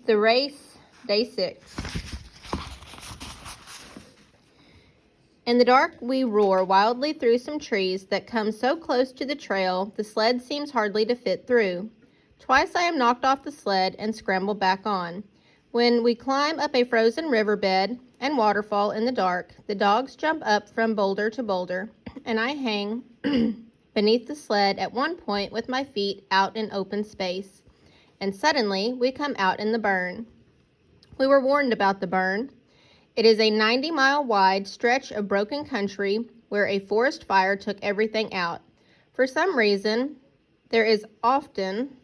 The race, day 6. In the dark, we roar wildly through some trees that come so close to the trail the sled seems hardly to fit through. Twice I am knocked off the sled and scrambled back on. When we climb up a frozen riverbed and waterfall in the dark, the dogs jump up from boulder to boulder, and I hang beneath the sled at one point with my feet out in open space. And suddenly, we come out in the burn. We were warned about the burn. It is a 90-mile wide stretch of broken country where a forest fire took everything out. For some reason, there is often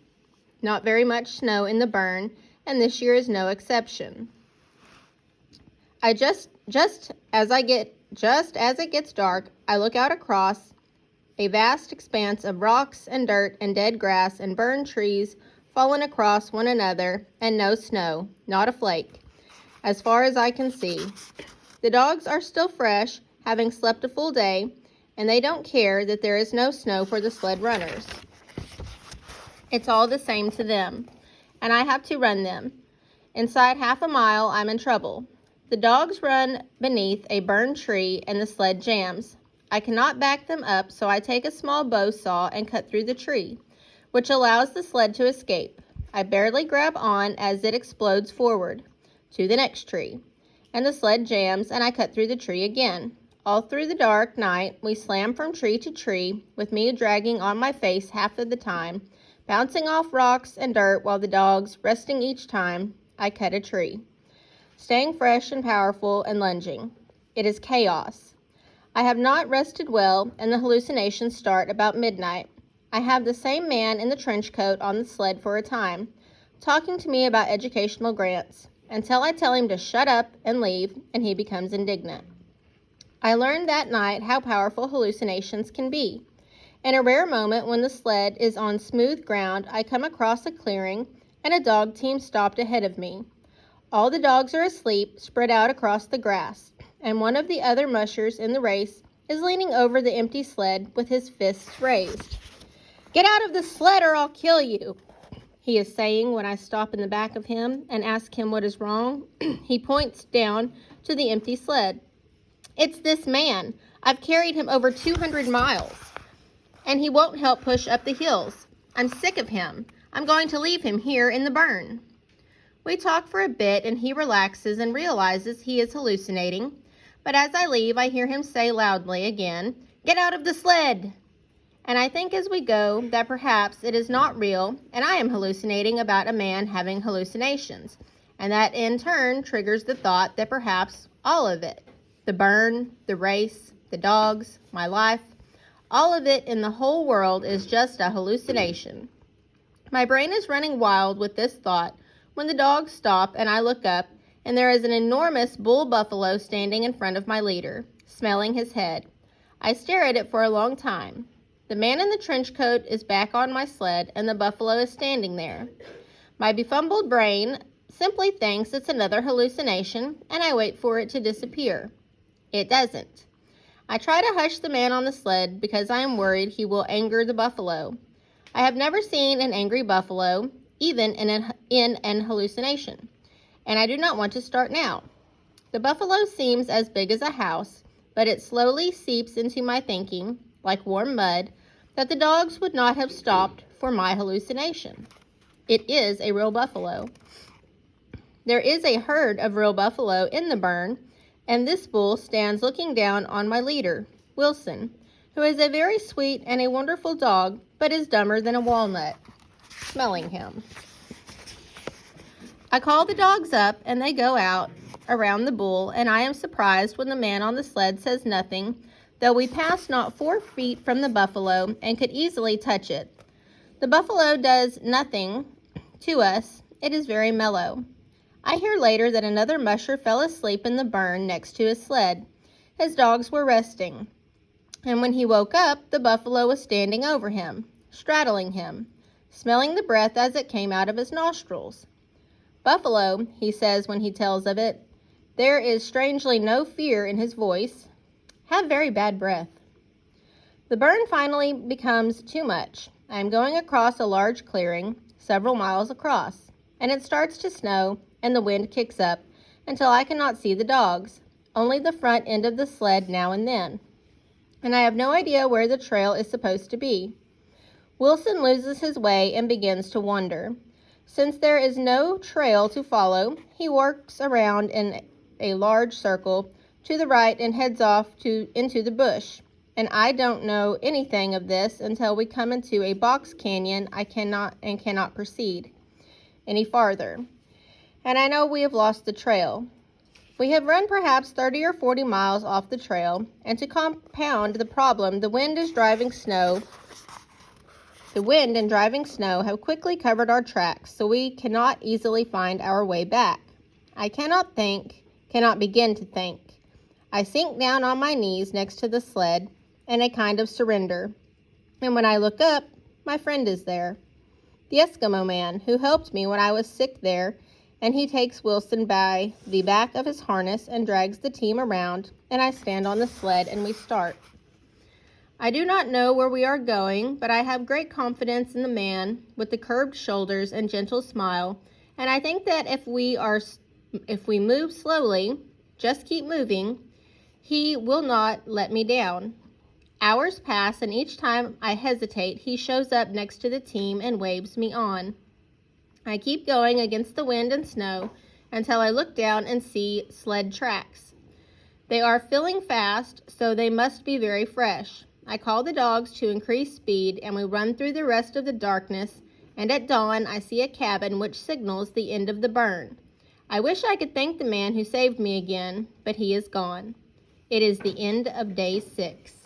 not very much snow in the burn, and this year is no exception. Just as it gets dark, I look out across a vast expanse of rocks and dirt and dead grass and burned trees fallen across one another, and no snow, not a flake, as far as I can see. The dogs are still fresh, having slept a full day, and they don't care that there is no snow for the sled runners. It's all the same to them, and I have to run them. Inside half a mile, I'm in trouble. The dogs run beneath a burned tree, and the sled jams. I cannot back them up, so I take a small bow saw and cut through the tree, which allows the sled to escape. I barely grab on as it explodes forward to the next tree, and the sled jams, and I cut through the tree again. All through the dark night, we slam from tree to tree, with me dragging on my face half of the time, bouncing off rocks and dirt while the dogs, resting each time I cut a tree, staying fresh and powerful and lunging. It is chaos. I have not rested well, and the hallucinations start about midnight. I have the same man in the trench coat on the sled for a time, talking to me about educational grants, until I tell him to shut up and leave, and he becomes indignant. I learned that night how powerful hallucinations can be. In a rare moment when the sled is on smooth ground, I come across a clearing, and a dog team stopped ahead of me. All the dogs are asleep, spread out across the grass, and one of the other mushers in the race is leaning over the empty sled with his fists raised. "Get out of the sled or I'll kill you," he is saying when I stop in the back of him and ask him what is wrong. He points down to the empty sled. "It's this man. I've carried him over 200 miles, and he won't help push up the hills. I'm sick of him. I'm going to leave him here in the burn." We talk for a bit, and he relaxes and realizes he is hallucinating. But as I leave, I hear him say loudly again, "Get out of the sled!" And I think as we go that perhaps it is not real, and I am hallucinating about a man having hallucinations, and that in turn triggers the thought that perhaps all of it, the burn, the race, the dogs, my life, all of it in the whole world is just a hallucination. My brain is running wild with this thought when the dogs stop and I look up, and there is an enormous bull buffalo standing in front of my leader, smelling his head. I stare at it for a long time. The man in the trench coat is back on my sled, and the buffalo is standing there. My befuddled brain simply thinks it's another hallucination, and I wait for it to disappear. It doesn't. I try to hush the man on the sled because I am worried he will anger the buffalo. I have never seen an angry buffalo, even in an hallucination, and I do not want to start now. The buffalo seems as big as a house, but it slowly seeps into my thinking, like warm mud, that the dogs would not have stopped for my hallucination. It is a real buffalo. There is a herd of real buffalo in the burn, and this bull stands looking down on my leader, Wilson, who is a very sweet and a wonderful dog, but is dumber than a walnut, smelling him. I call the dogs up, and they go out around the bull, and I am surprised when the man on the sled says nothing, though we pass not 4 feet from the buffalo and could easily touch it. The buffalo does nothing to us. It is very mellow. I hear later that another musher fell asleep in the burn next to his sled. His dogs were resting, and when he woke up, the buffalo was standing over him, straddling him, smelling the breath as it came out of his nostrils. "Buffalo," he says when he tells of it. There is strangely no fear in his voice. "Have very bad breath." The burn finally becomes too much. I am going across a large clearing, several miles across, and it starts to snow, and the wind kicks up until I cannot see the dogs, only the front end of the sled now and then. And I have no idea where the trail is supposed to be. Wilson loses his way and begins to wonder. Since there is no trail to follow, he works around in a large circle to the right and heads off into the bush. And I don't know anything of this until we come into a box canyon. I cannot proceed any farther. And I know we have lost the trail. We have run perhaps 30 or 40 miles off the trail, and to compound the problem, the wind and driving snow have quickly covered our tracks, so we cannot easily find our way back. I cannot begin to think. I sink down on my knees next to the sled in a kind of surrender, and when I look up, my friend is there, the Eskimo man who helped me when I was sick there, and he takes Wilson by the back of his harness and drags the team around, and I stand on the sled and we start. I do not know where we are going, but I have great confidence in the man with the curved shoulders and gentle smile, and I think that if we move slowly, just keep moving, he will not let me down. Hours pass, and each time I hesitate, he shows up next to the team and waves me on. I keep going against the wind and snow until I look down and see sled tracks. They are filling fast, so they must be very fresh. I call the dogs to increase speed, and we run through the rest of the darkness, and at dawn I see a cabin which signals the end of the burn. I wish I could thank the man who saved me again, but he is gone. It is the end of day 6.